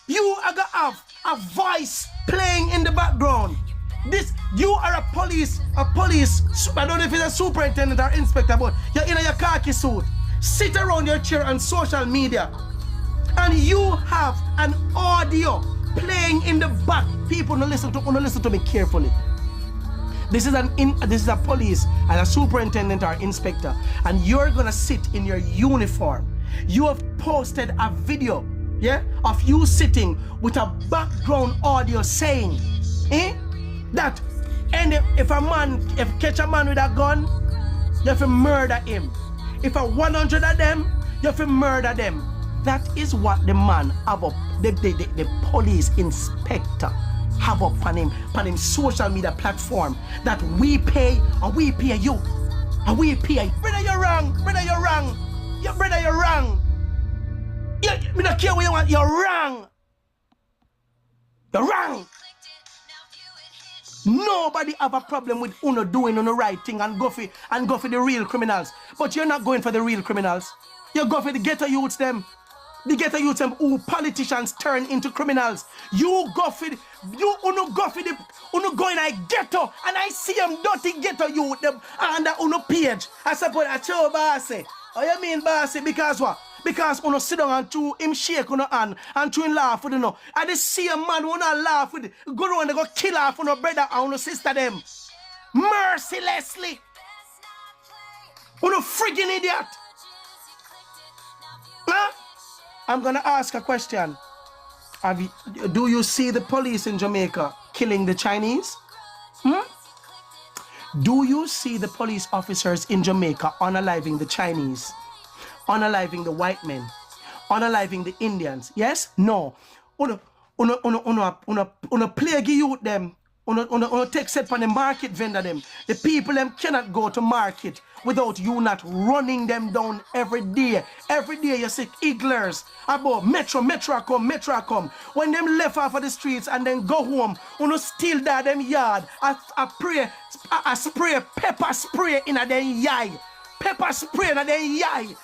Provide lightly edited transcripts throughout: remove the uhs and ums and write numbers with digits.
You are gonna have a voice playing in the background. You are a police, I don't know if it's a superintendent or inspector, but you're in your khaki suit. Sit around your chair on social media. And you have an audio playing in the back. People, listen to me carefully. This is a police and a superintendent or inspector, and you're gonna sit in your uniform. You have posted a video, of you sitting with a background audio saying, that if catch a man with a gun, you have to murder him. If 100 of them, you have to murder them. That is what the man have up, the police inspector have up on him social media platform, that we pay and we pay you. And we pay. Brother, you're wrong. Brother, you're wrong. Brother, you're wrong. Me don't care what you want. You're wrong. You're wrong. Nobody have a problem with Uno doing the right thing and go for the real criminals. But you're not going for the real criminals. You go for the ghetto youths them. The ghetto youths them who politicians turn into criminals. You go for the, Uno go in a ghetto and I see them dirty ghetto youth them under Uno page. I suppose I tell Bassy. Oh, you mean Bassy? Because what? Because Uno sit down and to him shake Uno hand and to him laugh with Uno. I just see a man who not laugh with go around and go kill off Uno brother and Uno sister them. Mercilessly. Uno friggin' idiot. Huh? I'm gonna ask a question. Do you see the police in Jamaica killing the Chinese? Do you see the police officers in Jamaica unaliving the Chinese? Unaliving the white men? Unaliving the Indians? Yes? No. Uno plague youth them. Uno take set from the market vendor them. The people them cannot go to market without you not running them down every day. Every day you see igglers about metro come. When them left off of the streets and then go home, uno steal that them yard. I spray pepper spray in a them yard. Pepper spray in a them yard.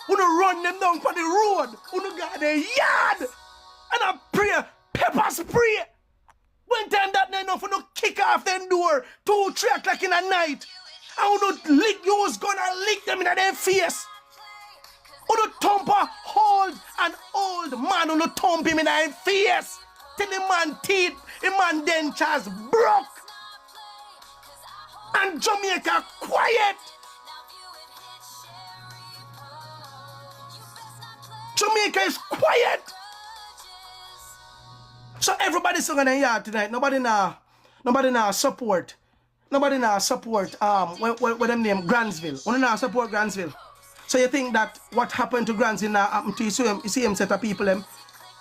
Uno run them down for the road. Uno got their yard. And I pray pepper spray. One time that night enough, uno kick off them door 2-3 o'clock in the night. And uno lick, you was gonna lick them in their face. Uno thump hold an old man, uno thump him in their face. Till the man teeth, the man dentures broke. And Jamaica quiet. Jamaica is quiet. So everybody's singing in the yard tonight. Nobody now support. Nobody now support what them name Granville. Nobody now support Granville. So you think that what happened to Granville now happened to you? See him set of people them.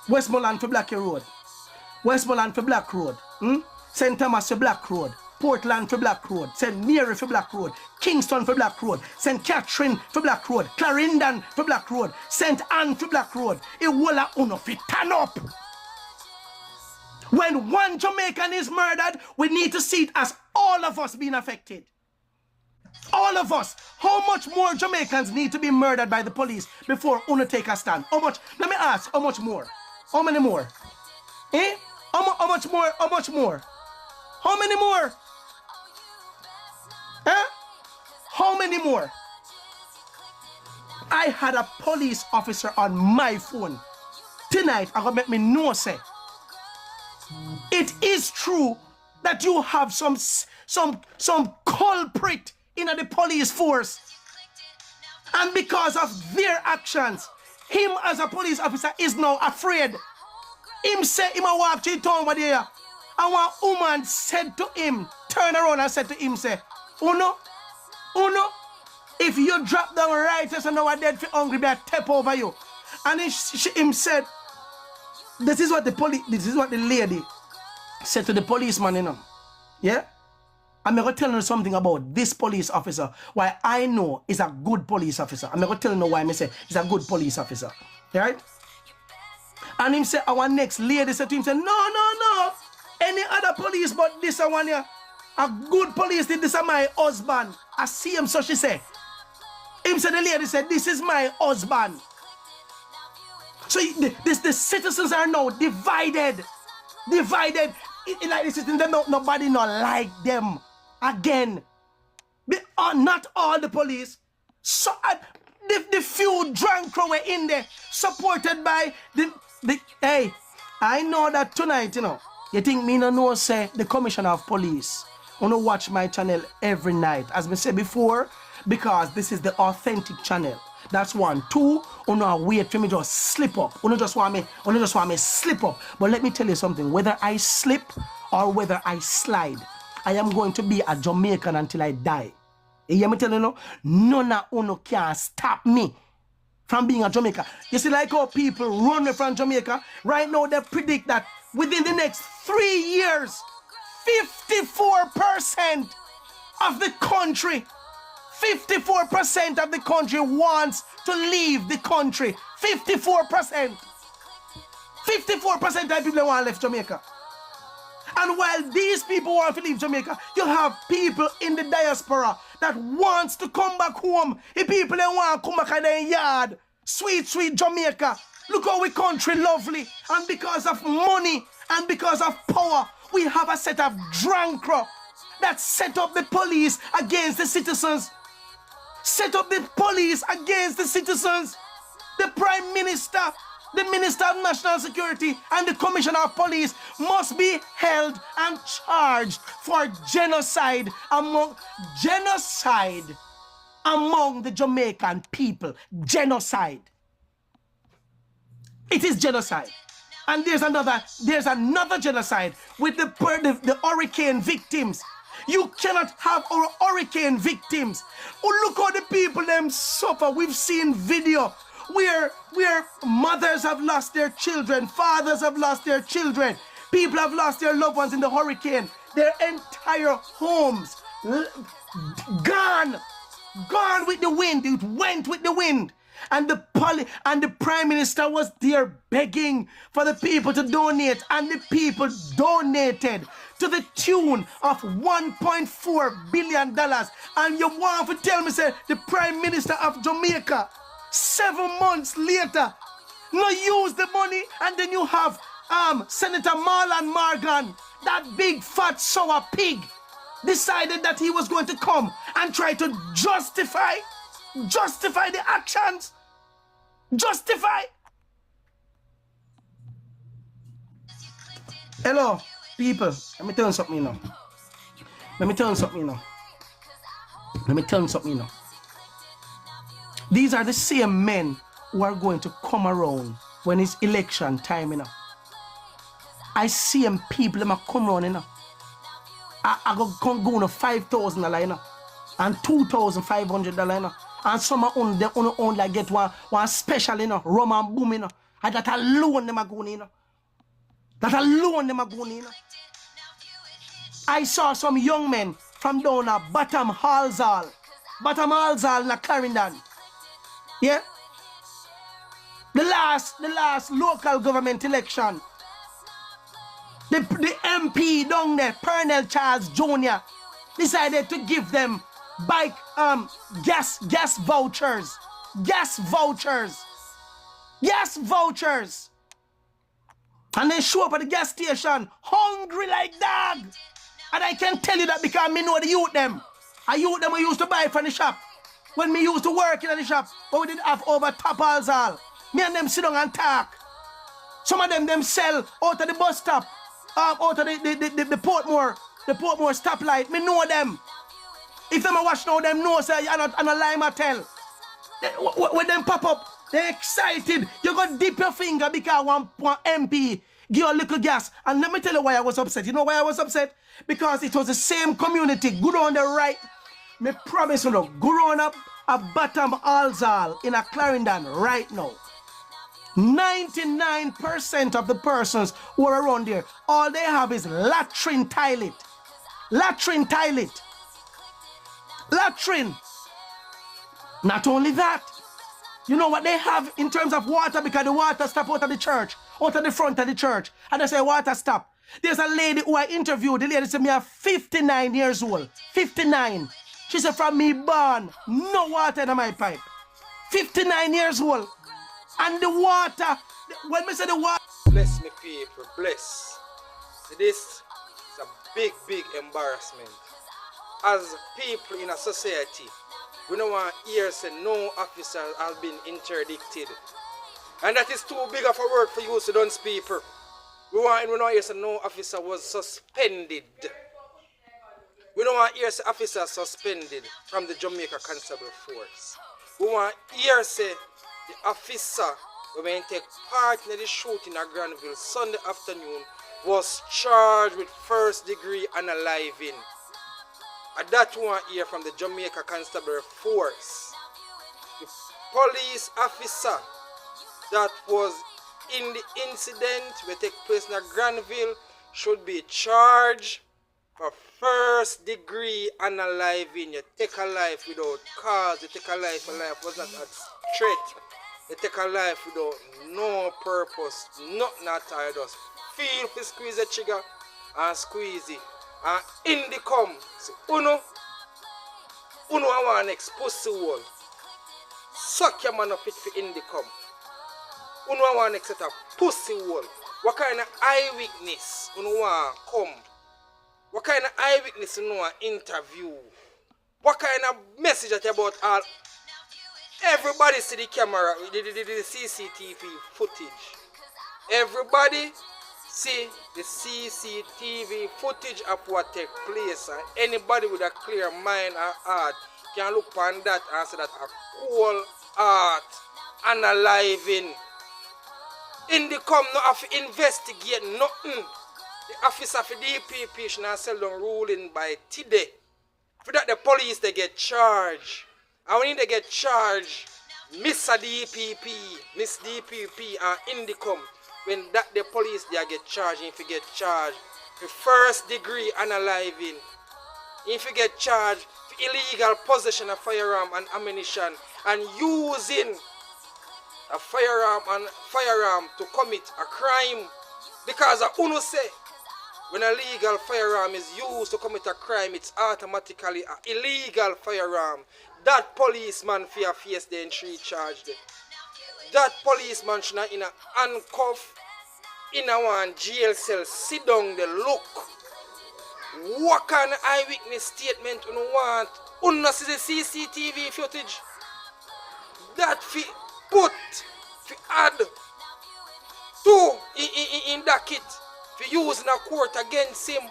Westmoreland for Black Road. Westmoreland for Black Road. St. Thomas for Black Road. Portland for Black Road. St. Mary for Black Road. Kingston for Black Road. St. Catherine for Black Road. Clarendon for Black Road. St. Anne for Black Road. It will uno fit turn up. When one Jamaican is murdered, we need to see it as all of us being affected. All of us. How much more Jamaicans need to be murdered by the police before uno take a stand? How much? Let me ask, how much more? How many more? How much more? How much more? How many more? How many more? I had a police officer on my phone. Tonight, I'm gonna make me know, say, it is true that you have some culprit in the police force. And because of their actions, him as a police officer is now afraid. Him say, him a walk to the town over there. And one woman said to him, turn around and said to him, say, Uno, if you drop down right and now I'm dead for hungry, I tap over you. And him said, this is what the lady said to the policeman, you know. Yeah? I'm going to tell you something about this police officer, why I know is a good police officer. I'm going to tell you why I say he's a good police officer. Right? And him said, our next lady said to him, say, no. Any other police but this one here. A good police did this is my husband. I see him, so she said. Him said, the lady said, this is my husband. So the citizens are now divided. Divided. Like the citizens, nobody not like them again. Not all the police. So the few drunk crew were in there, supported by the hey, I know that tonight, you think me no know say the commissioner of police wanna watch my channel every night, as we said before, because this is the authentic channel. That's one. Two, wait for me just slip up. Just want me slip up. But let me tell you something. Whether I slip or whether I slide, I am going to be a Jamaican until I die. You hear me tell you, none of you can stop me from being a Jamaican. You see, like how people run me from Jamaica, right now they predict that within the next 3 years, 54% of the country, 54% of the country wants to leave the country. 54%. 54% of people want to leave Jamaica. And while these people want to leave Jamaica, you have people in the diaspora that wants to come back home. The people that want to come back in their yard. Sweet, sweet Jamaica. Look how we country lovely. And because of money and because of power, we have a set of drunk that set up the police against the citizens. Set up the police against the citizens. The Prime Minister, the Minister of National Security, and the Commissioner of Police must be held and charged for genocide among the Jamaican people. Genocide. It is genocide. And there's another genocide with the hurricane victims. You cannot have our hurricane victims. Oh, look how the people them suffer. We've seen video where mothers have lost their children, fathers have lost their children, people have lost their loved ones in the hurricane, their entire homes gone with the wind. It went with the wind. And the Prime Minister was there begging for the people to donate, and the people donated to the tune of $1.4 billion. And you want to tell me, say, the Prime Minister of Jamaica, 7 months later, no use the money, and then you have Senator Marlon Morgan, that big fat sour pig, decided that he was going to come and try to justify the actions. Justify. Hello, people. Let me tell you something, These are the same men who are going to come around when it's election time, I see them people them come around, I go to $5,000, and $2,500, and some of them only get one special, rum and boom, and that alone them are going, That alone them are going, I saw some young men from down at Bottom Halsall in Clarendon. Yeah? The last local government election. The MP down there, Pernell Charles Jr., decided to give them bike gas vouchers. And they show up at the gas station hungry like dog. And I can tell you that because me know the youth them. I youth them we used to buy from the shop. When me used to work in the shop, but we did have over top all. Me and them sit down and talk. Some of them sell out of the bus stop, out of the Portmore stoplight. Me know them. If them a watch now, them know say you're not on a lime hotel. When them pop up, they're excited. You go dip your finger because one MP give you a little gas. And let me tell you why I was upset. You know why I was upset? Because it was the same community, good on the right. Me promise you, good on up a Bottom Halsall in a Clarendon right now. 99% of the persons who are around there, all they have is latrine toilet. Latrine. Not only that, you know what they have in terms of water, because the water stop out of the church, out of the front of the church, and they say water stop. There's a lady who I interviewed. The lady said me I'm 59 years old. 59. She said from me born, no water in my pipe. 59 years old. And the water when me say the war. Bless me people, bless. This is a big embarrassment. As people in a society, we don't want to hear say no officer has been interdicted. And that is too big of a word for you, so don't people. We don't hear say no officer was suspended. We don't want to hear say officer suspended from the Jamaica Constable Force. We want to hear say the officer who may take part in the shooting at Granville Sunday afternoon was charged with first-degree unaliving. And that we want to hear from the Jamaica Constable Force. The police officer that was in the incident that took place in Granville should be charged for first-degree unaliving. You take a life without cause, you take a life was not a threat. You take a life without no purpose, nothing at all. Just feel to squeeze the trigger and squeeze it. And Indicom, see, uno I want next pussy hole. Suck your man up it for Indicom. Uno I want next set of pussy hole. What kind of eyewitness uno want come? What kind of eyewitness uno want interview? What kind of message that about all? Everybody see the camera, the CCTV footage. Everybody see the CCTV footage of what take place. And anybody with a clear mind or heart can look upon that and say that a cool heart unaliving. Indicom not have to investigate nothing. The officer for DPP should not sell them ruling by today. For that the police they get charged. And when they get charged, Miss DPP, Miss DPP and Indicom, when that the police they get charged, if you get charged for first degree unaliving, if you get charged for illegal possession of firearm and ammunition and using a firearm to commit a crime, because uno say when a legal firearm is used to commit a crime, it's automatically an illegal firearm. That policeman fear face the entry charge. That policeman should not in a handcuff, in a one jail cell, sit down the look. What kind of eyewitness statement you want? You see the CCTV footage? That fi put, fi add to in that kit, fi use in a court against him.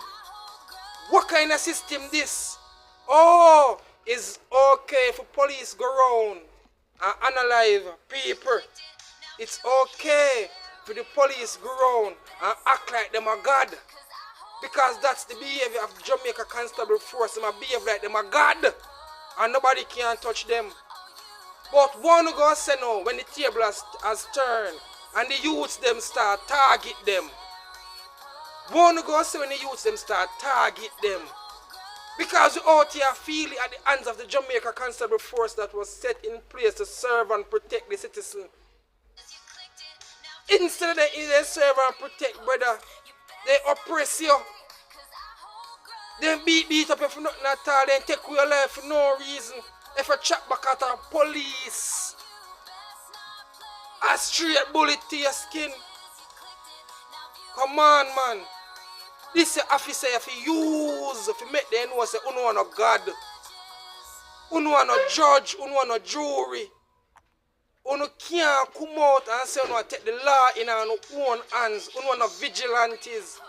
What kind of system this? Oh, it's okay for police go around and analyze people. It's okay for the police go around and act like them a God. Because that's the behavior of Jamaica Constable Force. Them a behave like them a God. And nobody can touch them. But one go say no when the table has turned and the youths them start target them. One go say when the youths them start target them. Because we out here feel it at the hands of the Jamaica Constable Force that was set in place to serve and protect the citizen. Instead of they serve and protect, brother, they oppress you. They beat up you for nothing at all. They take away your life for no reason. If you chat back at a police, a straight bullet to your skin. Come on, man. This officer if you use, if you make them know say, you want no God, you want no judge, you want no jury. You can't come out and say you want to take the law in your own hands. You want no vigilantes.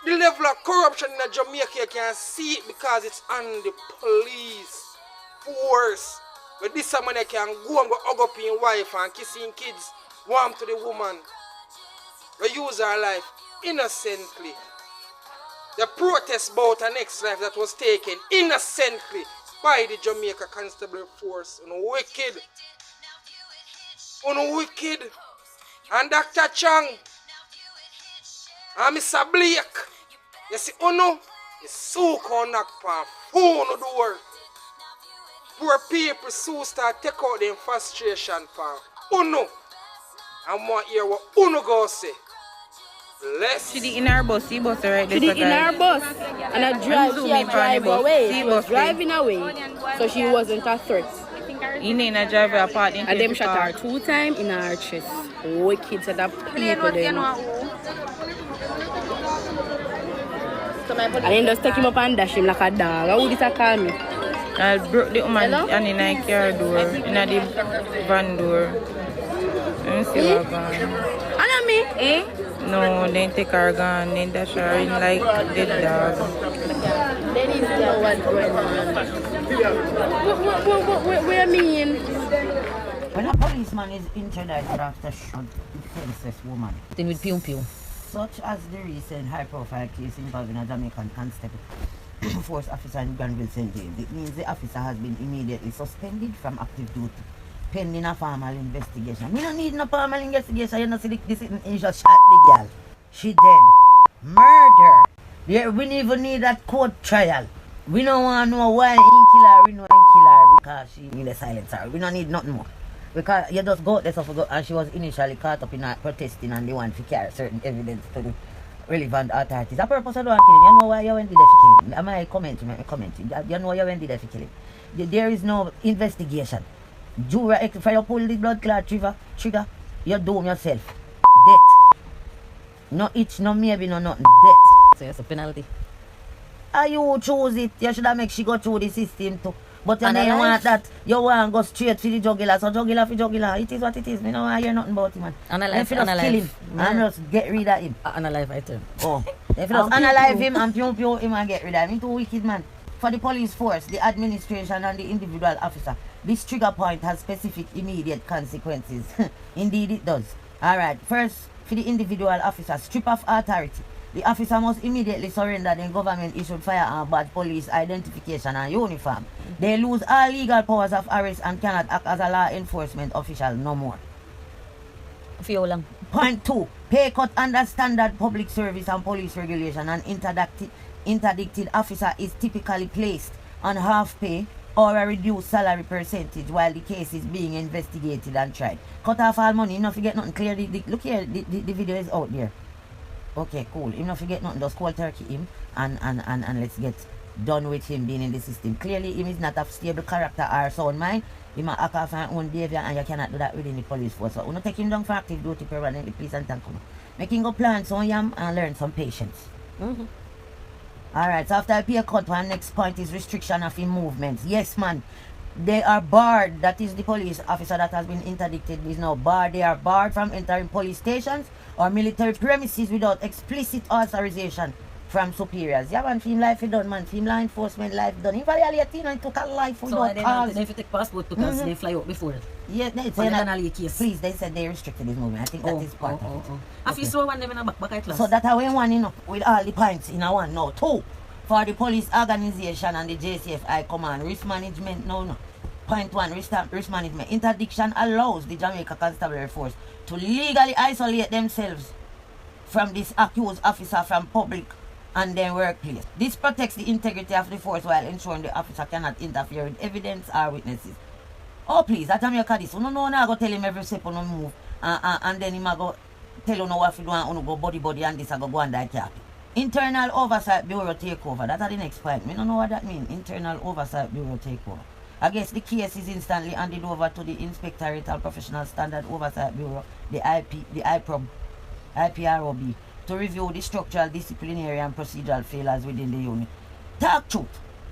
The level of corruption in Jamaica, you can see it because it's on the police force. But this man can go and go hug up your wife and kissing kids, warm to the woman. We use her life innocently. The protest about her next life that was taken innocently by the Jamaica Constable Force. Wicked. Wicked. And Dr. Chang. And Mr. Blake. You see, is so can knock on phone door. Poor people so start take out their frustration for Uno. And want to hear what Uno go say. Bless. She in our bus, she bus right there. She in our bus. And I drive away. She was driving away. So she wasn't a threat. In a driver apartment. And them shot her 2 times in her chest. wicked set of people there. And then just take him up and dash him like a dog. How would it call me? I broke the woman and in a car door, in the van door. Let me see what gone. And me? Eh? No, they take her gun, they dash her in like dead dog. They need to know what's going on. What do you mean? When a policeman is interdicted after shot defenseless woman, Then with pew pew. such as the recent high-profile case involving a Jamaican constable force officer in Granville St James, it means the officer has been immediately suspended from active duty pending a formal investigation. We don't need no formal investigation. You know, see this is just shot the girl. She dead. Murder. Yeah, we don't even need that court trial. We don't want to know why he kill her. We know he kill her because she need a silencer. We don't need nothing more. Because you just go out there and she was initially caught up in a protesting and they want to carry certain evidence to the relevant authorities. The purpose of doing killing, you know why you went there to kill him? Am I commenting? You know why you went there to kill him? There is no investigation. Jura, if you pull the blood clot trigger, you doom yourself. Death. No itch, no maybe, no nothing. Death. So it's a penalty. You choose it. You should have make she go through the system too. But you And don't alive. want that. You want to go straight for the jugular. So jugular for jugular. It is what it is. I don't want to hear nothing about him, man. Unalive, If you just unalive. kill him and just get rid of him. Unalive item. Oh. If you just unalive him and pew him and get rid of him. He's too wicked, man. For the police force, the administration and the individual officer, this trigger point has specific immediate consequences. Indeed it does. Alright, first, for the individual officer, strip of authority. The officer must immediately surrender the government-issued firearm badge, police identification and uniform. They lose all legal powers of arrest and cannot act as a law enforcement official no more. For you long. Point 2. Pay cut under standard public service and police regulation. An interdicted officer is typically placed on half pay or a reduced salary percentage while the case is being investigated and tried. Cut off all money, you don't forget nothing. Clear look here, the video is out there. Okay, cool. You don't forget nothing, just call turkey him and let's get done with him being in the system. Clearly, him is not a stable character or sound mind. He might act off an own behavior and you cannot do that within the police force. So, you don't take him down for active duty permanently, please and thank you. Make him go plant some yam and learn some patience. Alright, so after I pay a cut, one next point is restriction of his movements. Yes, man. They are barred. That is the police officer that has been interdicted is now barred. They are barred from entering police stations or military premises without explicit authorization from superiors. Yeah, man, film life done, man. Film law enforcement life done. He violated and took a life So without cause. they have to take passport because they fly out before. Yeah, they On the said that, Canali case. please, they said they restricted his movement. I think that is part of it. If you saw one them in a back class. So that I win one, you know, with all the points in a one. No, 2. For the police organization and the JCFI command, risk management, no. Point 1, risk management. Interdiction allows the Jamaica Constabulary Force to legally isolate themselves from this accused officer from public and their workplace. This protects the integrity of the force while ensuring the officer cannot interfere with evidence or witnesses. Oh please, at Jamaica this, no, I go tell him every step on move and then him a go tell you what to do and go body and this I go and die cap. Internal Oversight Bureau takeover. That's the next point. I don't know what that means. Internal Oversight Bureau takeover. I guess the case is instantly handed over to the Inspectorate of Professional Standard Oversight Bureau, the IPROB, to review the structural, disciplinary and procedural failures within the unit. Talk truth.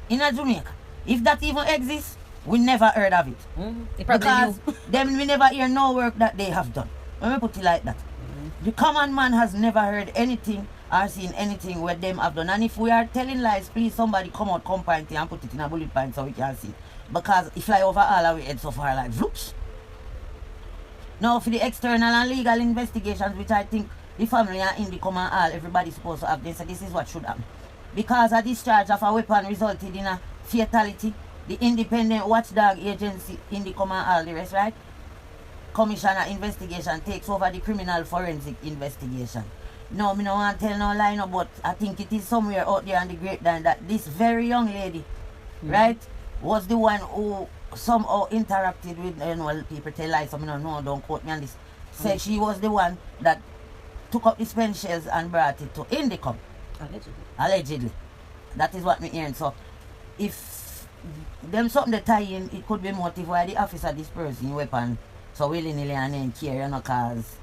In Jamaica, if that even exists, we never heard of it. Because them we never hear no work that they have done. Let me put it like that. The common man has never heard anything or seen anything where them have done. And if we are telling lies, please somebody come out, point it and put it in a bullet point so we can see. Because it fly over all our heads so far like whoops. Now for the external and legal investigations, which I think the family and Indicom and all, everybody's supposed to have this, so this is what should happen. Because a discharge of a weapon resulted in a fatality, the independent watchdog agency, Indicom and all the rest, right? Commissioner investigation takes over the criminal forensic investigation. No, me no want to tell no lie, no, but I think it is somewhere out there on the grapevine that this very young lady, right, was the one who somehow interacted with, people tell lies, so no, don't quote me on this. Said she was the one that took up the spent shells and brought it to Indicom. Allegedly. That is what me hearing. So, if them something they tie in, it could be motive why the officer dispersing weapon so willy-nilly and then care, you know, cause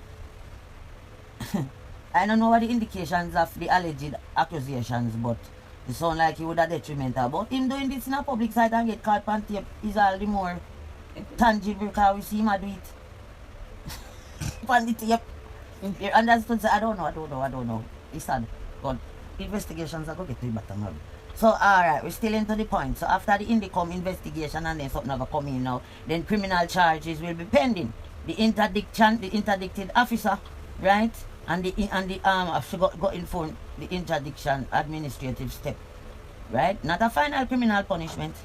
I don't know what the indications of the alleged accusations, but it sounds like he would have detrimental. But him doing this in a public site and get caught on tape is all the more tangible because we see him do it. On the tape. You understood? So I don't know. It's sad. But investigations are going to get to the bottom of it. So alright, we're still into the point. So after the Indicom investigation and then something ever come in now, then criminal charges will be pending. The interdicted officer, right? And I forgot got informed the interdiction administrative step. Right? Not a final criminal punishment.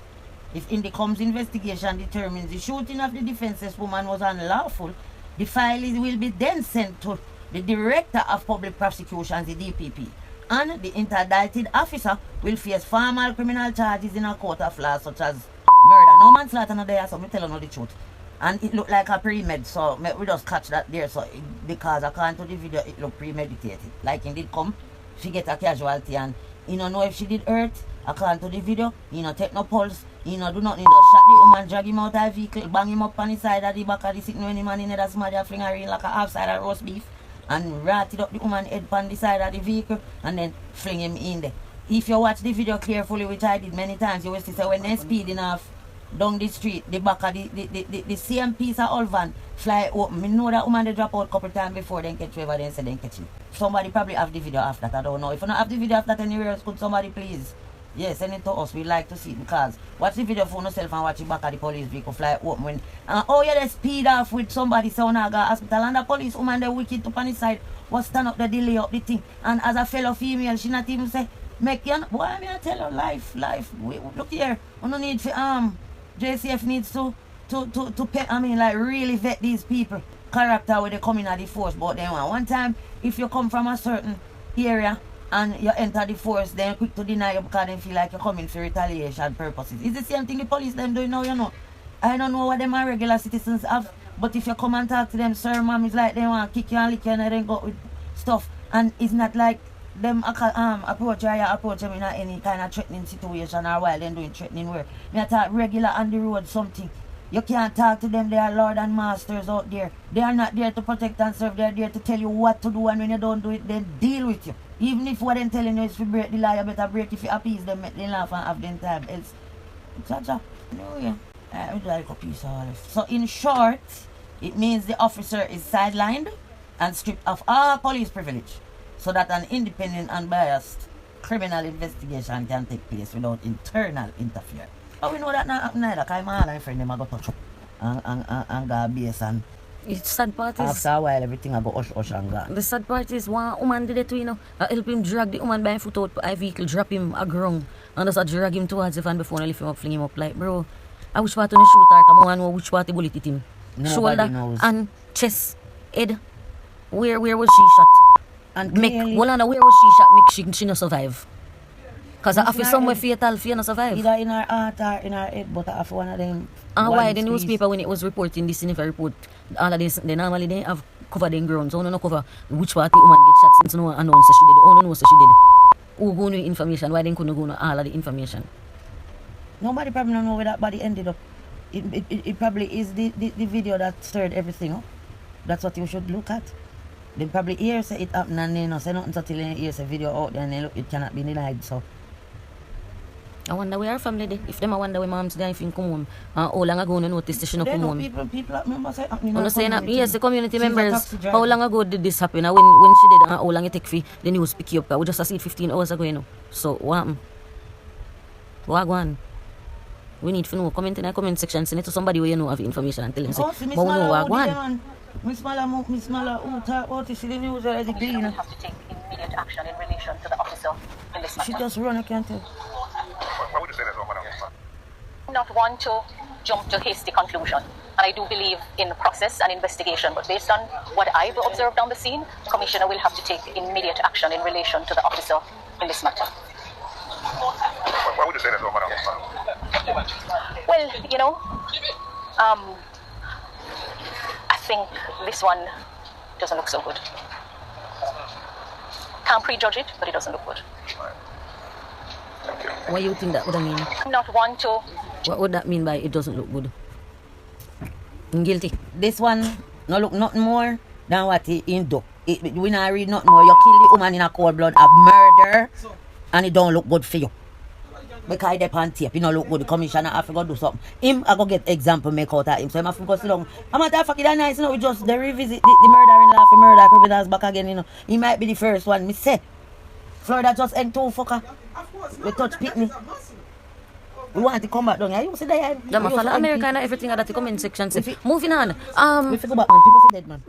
If Indicom's investigation determines the shooting of the defenseless woman was unlawful, the file will be then sent to the Director of Public Prosecutions, the DPP. And the interdicted officer will face formal criminal charges in a court of law such as murder. No manslaughter no there, so me tell you the truth. And it looked like a pre-med, so we just catch that there. So because according to the video, it looked premeditated. Like he did come, she get a casualty and he don't know if she did hurt. According to the video, he no take no pulse, he no do nothing, just shot the woman, drag him out of the vehicle, bang him up on the side of the back of the sitting when the man in there, somebody fling her in like a half side of roast beef. And ratted up the woman head on the side of the vehicle and then fling him in there. If you watch the video carefully, which I did many times, you will see when they're speeding off down the street, the back of the same piece of old van fly open. I know that woman they drop out a couple times before they catch whoever they say they catch him. Somebody probably have the video after that, I don't know. If you don't have the video after that anywhere else, could somebody please? Yes, send it to us. We like to see it because watch the video for yourself and watch the back of the police vehicle fly open when oh yeah, they speed off with somebody so now go hospital and the police woman they wicked up on the side was stand up the delay up the thing and as a fellow female she not even say make you boy I mean I tell her life look here we don't need for JCF needs to pay, I mean like really vet these people character where they come in at the force but then one time if you come from a certain area and you enter the force, then quick to deny you because they feel like you're coming for retaliation purposes. It's the same thing the police them doing now, you know. I don't know what them are regular citizens have, but if you come and talk to them, sir, ma'am, it's like they want to kick you and lick you and then go with stuff. And it's not like them approach them in any kind of threatening situation or while they're doing threatening work. Me talk regular on the road something. You can't talk to them, they are lord and masters out there. They are not there to protect and serve, they are there to tell you what to do and when you don't do it, then deal with you. Even if what they're telling you is to break the law, you better break if you appease them, make them laugh and have them time. Else, cha-cha. No, yeah. I would like a piece of all. So in short, it means the officer is sidelined and stripped of all police privilege so that an independent and biased criminal investigation can take place without internal interference. Oh, we know that not happen either, because my and friend them go touch up and go base and it's sad part is after a while everything I go hush and go. the sad part is one woman did it too, you know. Help him drag the woman by his foot out a vehicle, drop him a ground and just drag him towards the van before I lift him up, fling him up like bro. I wish part on the shooter come on know which part the bullet hit him. Nobody shoulder knows. And chest, head. Where was she shot? And Make clearly, where was she shot? Make she no survive. Cause I feel somewhere fatal for you not survive. either in her heart or in her head, but after one of them. And why the newspaper when it was reporting this in a report, all of this they normally they have covered in ground, so no cover which part the woman get shot since no one announced she did. Oh no know she did. Who go know information? Why they couldn't go know all of the information? Nobody probably don't know where that body ended up. It probably is the video that stirred everything up. That's what you should look at. They probably hear say it happened and they don't say nothing until they hear say video out there and they look it cannot be denied. So I wonder where her family dey. If them I wonder where mom's there if he come home. How long ago no notice she no come home? People remember say happening. No saying that yes, the community She's a members. taxi driver. How long ago did this happen? And when she did, how long it take for the news pick you up? We just see it 15 hours ago, you know. So what happened? What go on? We need to know. Comment in the comment section. Send it to somebody where you know have information and tell them say, Oh, but we know what go on. Miss Mala, who talk about it? She the news already clean. Have to take immediate action in relation to the officer in this matter. She just run, I can't tell. Why would you say that, madam? Not want to jump to hasty conclusion, and I do believe in the process and investigation, but based on what I've observed on the scene, the Commissioner will have to take immediate action in relation to the officer in this matter. Why would you say that, madam? Well, you know, I think this one doesn't look so good. Can't prejudge it, but it doesn't look good. What you think that would mean? Not want to. What would that mean by it doesn't look good? I'm guilty. this one no look nothing more than what he do. We not read nothing more. You kill the woman in a cold blood of murder, and it don't look good for you. Because he on tape, you know look good. The commissioner have to go do something. Him, I go get example make out of him. So I have to go sit down. I'm not that fucking nice, you know. We just they revisit the murder-in-law for murder criminals back again, you know. He might be the first one. Me say, Florida just ain't too fucker. We touch pitney. We want to come back down here. You see that? Yeah, follow America and everything that the comment section say. Moving on. We figure back man. People feel dead man.